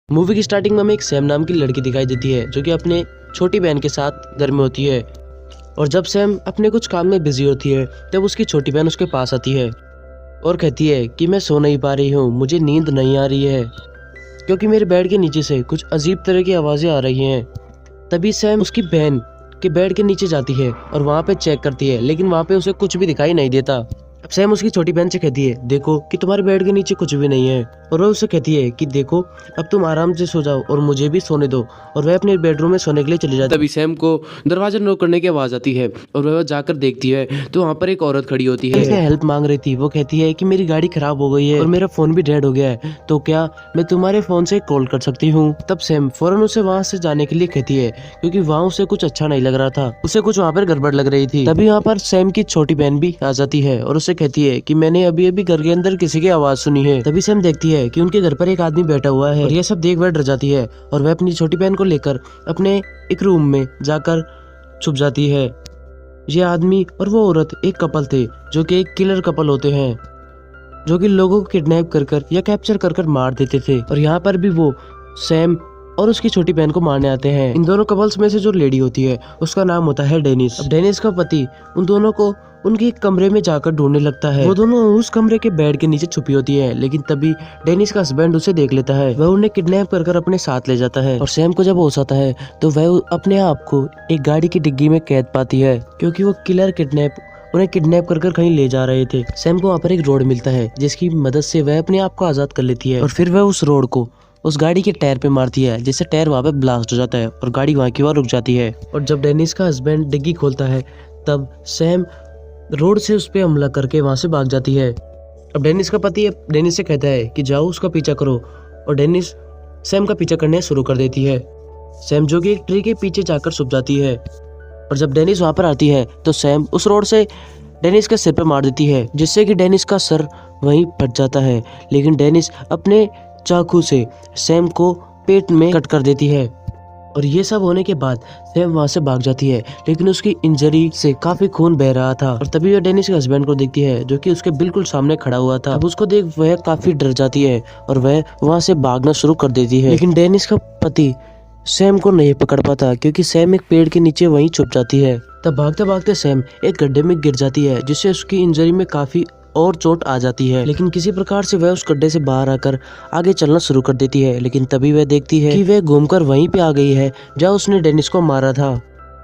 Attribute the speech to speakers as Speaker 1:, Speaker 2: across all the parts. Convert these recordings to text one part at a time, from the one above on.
Speaker 1: Movie की starting में हमें एक सैम नाम की लड़की दिखाई देती है जो कि अपने छोटी बहन के साथ घर में होती है। और जब सैम अपने कुछ काम में बिजी होती है तब उसकी छोटी बहन उसके पास आती है और कहती है कि मैं सो नहीं पा रही हूँ, मुझे नींद नहीं आ रही है क्योंकि मेरे बेड के नीचे से कुछ अजीब तरह की आवाज़ें आ रही हैं। तभी सैम उसकी बहन के बेड के नीचे जाती है और वहाँ पे चेक करती है, लेकिन वहाँ पे उसे कुछ भी दिखाई नहीं देता। अब सैम उसकी छोटी बहन से कहती है देखो कि तुम्हारे बेड के नीचे कुछ भी नहीं है, और वह उससे कहती है कि देखो अब तुम आराम से सो जाओ और मुझे भी सोने दो, और वह अपने बेडरूम में सोने के लिए चली जाती है। तभी सैम को दरवाजा नॉक करने की आवाज़ आती है और वह जाकर देखती है तो वहाँ पर एक औरत खड़ी होती है। हेल्प मांग रही थी। वो कहती है कि मेरी गाड़ी खराब हो गई है और मेरा फोन भी डेड हो गया है, तो क्या मैं तुम्हारे फोन से कॉल कर सकती हूँ। तब सैम फौरन उसे वहाँ से जाने के लिए कहती है क्योंकि वहाँ उसे कुछ अच्छा नहीं लग रहा था, उसे कुछ वहाँ पर गड़बड़ लग रही थी। तभी वहाँ पर सैम की छोटी बहन भी आ जाती है और उसे कहती है कि मैंने अभी अभी घर के अंदर किसी की आवाज सुनी है। तभी सैम देखती है कि उनके घर पर एक आदमी बैठा हुआ है और यह सब देख वह डर जाती है और वह अपनी छोटी बहन को लेकर अपने एक रूम में जाकर छुप जाती है। यह आदमी और वो औरत एक कपल थे जो कि एक किलर कपल होते हैं जो कि लोगों को किडनैप कर या कैप्चर कर मार देते थे, और यहाँ पर भी वो सैम और उसकी छोटी बहन को मारने आते हैं। इन दोनों कपल्स में से जो लेडी होती है उसका नाम होता है डेनिस। अब डेनिस का पति उन दोनों को उनके एक कमरे में जाकर ढूंढने लगता है। वो दोनों उस कमरे के बेड के नीचे छुपी होती है, लेकिन तभी डेनिस का हस्बैंड उसे देख लेता है। वह उन्हें किडनैप कर अपने साथ ले जाता है और सैम को जब होश आता है तो वह अपने आप को एक गाड़ी की डिग्गी में कैद पाती है क्योंकि वो किलर उन्हें किडनैप कर कहीं ले जा रहे थे। सैम को वहाँ पर एक रोड मिलता है जिसकी मदद से वह अपने आप को आजाद कर लेती है और फिर वह उस रोड को उस गाड़ी के टायर पे मारती है जिससे टायर वहाँ पे ब्लास्ट हो जाता है और गाड़ी वहाँ की ओर रुक जाती है। और जब डेनिस का हस्बैंड डिग्गी खोलता है तब सैम रोड से उस पे हमला करके वहाँ से भाग जाती है। अब डेनिस का पति डेनिस से कहता है कि जाओ उसका पीछा करो, और डेनिस सैम का पीछा करने शुरू कर देती है। सैम जो कि एक ट्री के पीछे जाकर छुप जाती है, और जब डेनिस वहाँ पर आती है तो सैम उस रोड से डेनिस के सिर पे मार देती है जिससे कि डेनिस का सर वहीं फट जाता है, लेकिन डेनिस अपने चाकू से सैम को पेट में कट कर देती है। और ये सब होने के बाद सैम वहाँ से भाग जाती है, लेकिन उसकी इंजरी से काफी खून बह रहा था। और तभी वह डेनिस के हस्बैंड को देखती है जो कि उसके बिल्कुल सामने खड़ा हुआ था। अब उसको देख वह काफी डर जाती है और वह वहाँ से भागना शुरू कर देती है, लेकिन डेनिस का पति सैम को नहीं पकड़ पाता क्योंकि सैम एक पेड़ के नीचे वहीं छुप जाती है। तब भागते भागते सैम एक गड्ढे में गिर जाती है जिससे उसकी इंजरी में काफी और चोट आ जाती है, लेकिन किसी प्रकार से वह उस गड्ढे से बाहर आकर आगे चलना शुरू कर देती है। लेकिन तभी वह देखती है कि वह घूमकर वहीं पे आ गई है जहाँ उसने डेनिस को मारा था।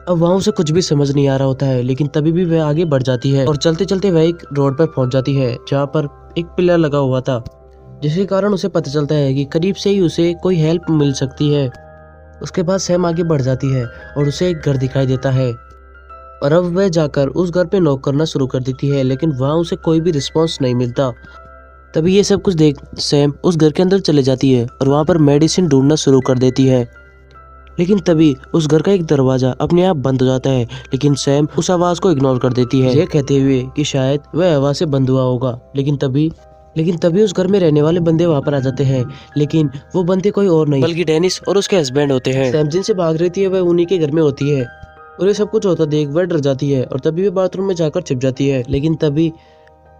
Speaker 1: अब वहाँ उसे कुछ भी समझ नहीं आ रहा होता है, लेकिन तभी भी वह आगे बढ़ जाती है और चलते चलते वह एक रोड पर पहुंच जाती है जहाँ पर एक पिलर लगा हुआ था, जिसके कारण उसे पता चलता है कि करीब से ही उसे कोई हेल्प मिल सकती है। उसके बाद सैम आगे बढ़ जाती है और उसे एक घर दिखाई देता है, और अब वह जाकर उस घर पे नॉक करना शुरू कर देती है, लेकिन वहाँ उसे कोई भी रिस्पांस नहीं मिलता। तभी ये सब कुछ देख सैम उस घर के अंदर चले जाती है और वहाँ पर मेडिसिन ढूंढना शुरू कर देती है, लेकिन तभी उस घर का एक दरवाजा अपने आप बंद हो जाता है, लेकिन सैम उस आवाज को इग्नोर कर देती है ये कहते हुए कि शायद वह हवा से बंद हुआ होगा। लेकिन तभी उस घर में रहने वाले बंदे वहाँ पर आ जाते हैं, लेकिन वो बंदे कोई और नहीं बल्कि डेनिस और उसके हस्बैंड होते हैं। सैम जिनसे भाग रही थी वह उन्हीं के घर में होती है, और ये सब कुछ होता देख वह डर जाती है और तभी वो बाथरूम में जाकर छिप जाती है। लेकिन तभी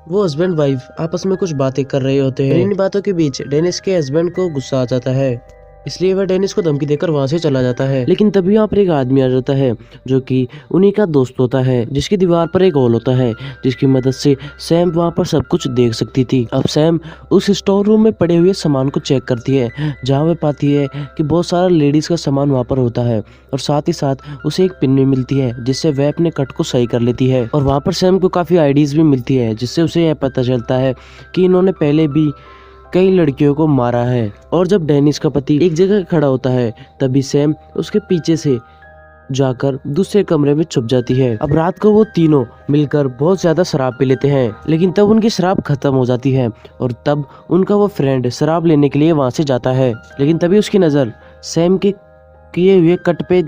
Speaker 1: वो हस्बैंड वाइफ आपस में कुछ बातें कर रहे होते हैं। इन बातों के बीच डेनिस के हस्बैंड को गुस्सा आ जाता है, इसलिए वह डेनिस को धमकी देकर वहाँ से चला जाता है। लेकिन तभी यहाँ पर एक आदमी आ जाता है जो कि उन्हीं का दोस्त होता है, जिसकी दीवार पर एक होल होता है जिसकी मदद से सैम वहाँ पर सब कुछ देख सकती थी। अब सैम उस स्टोर रूम में पड़े हुए सामान को चेक करती है जहाँ वह पाती है कि बहुत सारा लेडीज का सामान वहाँ पर होता है, और साथ ही साथ उसे एक पिन भी मिलती है जिससे वह अपने कट को सही कर लेती है। और वहाँ पर सैम को काफी आईडीज भी मिलती है जिससे उसे यह पता चलता है कि इन्होंने पहले भी कई लड़कियों को मारा है। और जब डेनिस का पति एक जगह खड़ा होता है तभी सैम उसके पीछे से जाकर दूसरे कमरे में छुप जाती है। अब रात को वो तीनों मिलकर बहुत ज्यादा शराब पी लेते हैं, लेकिन तब उनकी शराब खत्म हो जाती है और तब उनका वो फ्रेंड शराब लेने के लिए वहां से जाता है, लेकिन तभी उसकी नजर सैम के किए हुए कट पे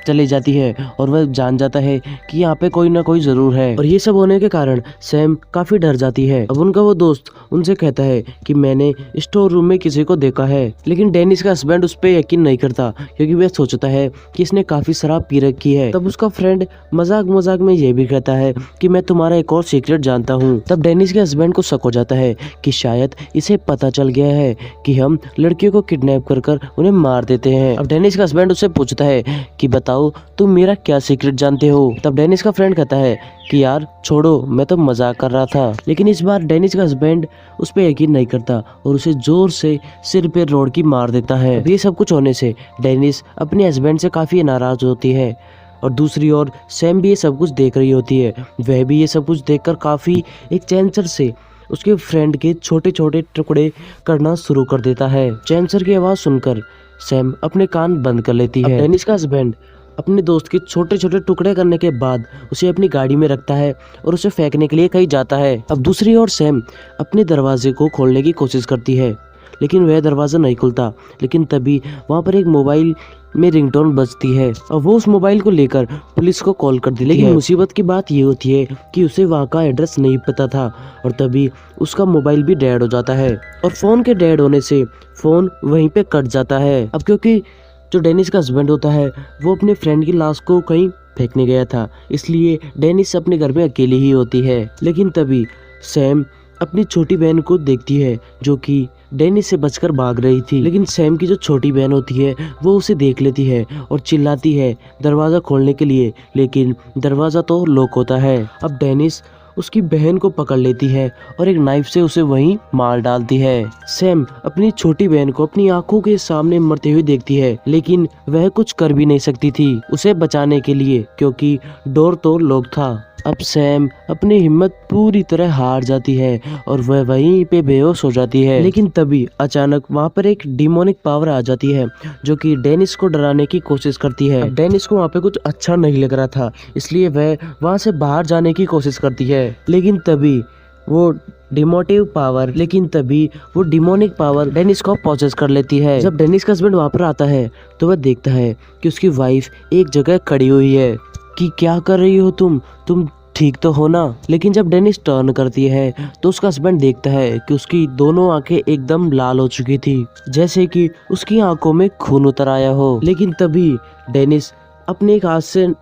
Speaker 1: चली जाती है और वह जान जाता है कि यहाँ पे कोई ना कोई जरूर है। और ये सब होने के कारण सैम काफी डर जाती है। अब उनका वो दोस्त उनसे कहता है कि मैंने स्टोर रूम में किसी को देखा है, लेकिन डेनिस का हस्बैंड उस पर यकीन नहीं करता क्योंकि वह सोचता है कि इसने काफी शराब पी रखी है। तब उसका फ्रेंड मजाक मजाक में ये भी कहता है कि मैं तुम्हारा एक और सीक्रेट जानता हूँ। तब डेनिस के हस्बैंड को शक हो जाता है कि शायद इसे पता चल गया है कि हम लड़कियों को किडनैप कर उन्हें मार देते हैं। अब डेनिस का हस्बैंड उससे पूछता है कि बताओ तुम मेरा क्या सीक्रेट जानते हो। तब डेनिस का फ्रेंड कहता है कि यार छोड़ो, मैं तो मजाक कर रहा था। लेकिन इस बार डेनिस का हस्बैंड उस पर यकीन नहीं करता और उसे जोर से सिर पे रोड की मार देता है। ये सब कुछ होने से डेनिस अपने हस्बैंड से काफी नाराज होती है और दूसरी ओर सैम भी ये सब कुछ देख रही होती है। वह भी ये सब कुछ देखकर काफी एक चैंसर से उसके फ्रेंड के छोटे छोटे टुकड़े करना शुरू कर देता है। चैंसर की आवाज सुनकर सैम अपने कान बंद कर लेती है। डेनिस का हस्बैंड अपने दोस्त के छोटे छोटे टुकड़े करने के बाद उसे अपनी गाड़ी में रखता है और उसे फेंकने के लिए कहीं जाता है। अब दूसरी ओर सैम अपने दरवाजे को खोलने की कोशिश करती है, लेकिन वह दरवाजा नहीं खुलता। लेकिन तभी वहाँ पर एक मोबाइल में रिंगटोन बजती है और वो उस मोबाइल को लेकर पुलिस को कॉल कर देती है। लेकिन मुसीबत की बात ये होती है कि उसे वहाँ का एड्रेस नहीं पता था और तभी उसका मोबाइल भी डेड हो जाता है और फोन के डेड होने से फोन वहीं पे कट जाता है। अब क्योंकि जो डेनिस का हस्बैंड होता है वो अपने फ्रेंड की लाश को कहीं फेंकने गया था, इसलिए डेनिस अपने घर में अकेली ही होती है। लेकिन तभी सैम अपनी छोटी बहन को देखती है जो कि डेनिस से बचकर भाग रही थी। लेकिन सैम की जो छोटी बहन होती है वो उसे देख लेती है और चिल्लाती है दरवाजा खोलने के लिए, लेकिन दरवाजा तो लॉक होता है। अब डेनिस उसकी बहन को पकड़ लेती है और एक नाइफ से उसे वहीं मार डालती है। सैम अपनी छोटी बहन को अपनी आंखों के सामने मरते हुए देखती है, लेकिन वह कुछ कर भी नहीं सकती थी उसे बचाने के लिए क्योंकि डोर तो लॉक था। अब सैम अपनी हिम्मत पूरी तरह हार जाती है और वह वहीं पे बेहोश हो जाती है। लेकिन तभी अचानक वहाँ पर एक डिमोनिक पावर आ जाती है जो कि डेनिस को डराने की कोशिश करती है। डेनिस को वहाँ पे कुछ अच्छा नहीं लग रहा था, इसलिए वह वहाँ से बाहर जाने की कोशिश करती है। लेकिन तभी वो डिमोनिक पावर डेनिस को पॉसेस कर लेती है। जब डेनिस का हस्बैंड वहाँ पर आता है तो वह देखता है कि उसकी वाइफ एक जगह खड़ी हुई है कि क्या कर रही हो तुम ठीक तो हो ना। लेकिन जब डेनिस टर्न करती है तो उसका हस्बैंड देखता है कि उसकी दोनों आंखें एकदम लाल हो चुकी थी, जैसे कि उसकी आंखों में खून उतर आया हो। लेकिन तभी डेनिस अपने एक हाथ से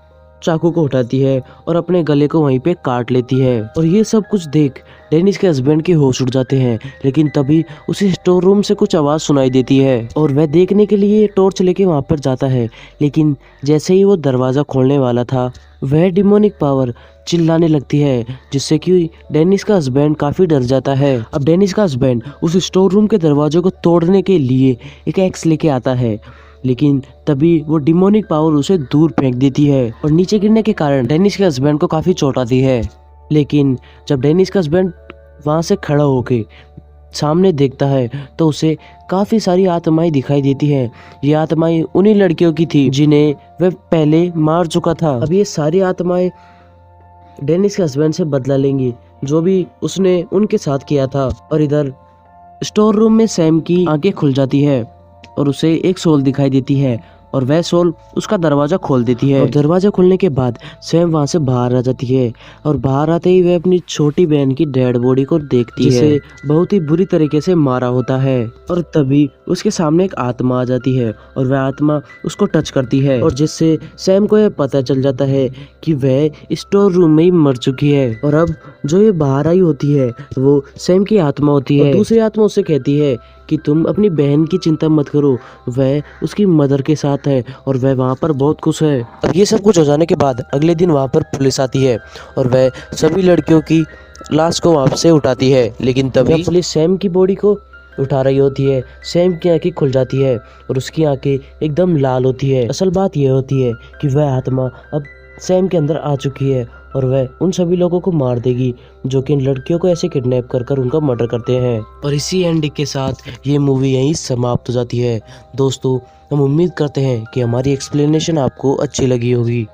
Speaker 1: चाकू को उठाती है और अपने गले को वहीं पे काट लेती है और ये सब कुछ देख डेनिस के हस्बैंड के होश उड़ जाते हैं। लेकिन तभी उसे स्टोर रूम से कुछ आवाज सुनाई देती है और वह देखने के लिए टॉर्च लेके वहां पर जाता है। लेकिन जैसे ही वो दरवाजा खोलने वाला था वह डिमोनिक पावर चिल्लाने लगती है, जिससे कि डेनिस का हस्बैंड काफी डर जाता है। अब डेनिस का हस्बैंड उस स्टोर रूम के दरवाजे को तोड़ने के लिए एक एक्स लेके आता है, लेकिन तभी वो डिमोनिक पावर उसे दूर फेंक देती है और नीचे गिरने के कारण डेनिस के हस्बैंड को काफी चोट आती है। लेकिन जब डेनिस का हस्बैंड वहां से खड़ा होके सामने देखता है तो उसे काफी सारी आत्माएं दिखाई देती हैं। ये आत्माएं उन्हीं लड़कियों की थी जिन्हें वह पहले मार चुका था। अब ये सारी आत्माएं डेनिस के हस्बैंड से बदला लेंगी जो भी उसने उनके साथ किया था। और इधर स्टोर रूम में सैम की आंखें खुल जाती है और उसे एक सोल दिखाई देती है और वह सोल उसका दरवाजा खोल देती है। और दरवाजा खोलने के बाद सैम वहां से बाहर आ जाती है और बाहर आते ही वह अपनी छोटी बहन की डेड बॉडी को देखती है जिसे बहुत ही बुरी तरीके से मारा होता है। और तभी उसके सामने एक आत्मा आ जाती है और वह आत्मा उसको टच करती है और जिससे सैम को यह पता चल जाता है कि वह स्टोर रूम में ही मर चुकी है। और अब जो ये बाहर आई होती है वो सैम की आत्मा होती है। दूसरी आत्मा उससे कहती है कि तुम अपनी बहन की चिंता मत करो, वह उसकी मदर के साथ है और वह वहाँ पर बहुत खुश है। अब ये सब कुछ हो जाने के बाद अगले दिन वहाँ पर पुलिस आती है और वह सभी लड़कियों की लाश को वहाँ से उठाती है। लेकिन तभी पुलिस सैम की बॉडी को उठा रही होती है। सैम की आंखें खुल जाती है और उसकी आंखें एकदम लाल होती है। असल बात यह होती है कि वह आत्मा अब सैम के अंदर आ चुकी है और वह उन सभी लोगों को मार देगी जो कि इन लड़कियों को ऐसे किडनैप कर उनका मर्डर करते हैं। और इसी एंडिंग के साथ ये मूवी यहीं समाप्त हो जाती है। दोस्तों, हम उम्मीद करते हैं कि हमारी एक्सप्लेनेशन आपको अच्छी लगी होगी।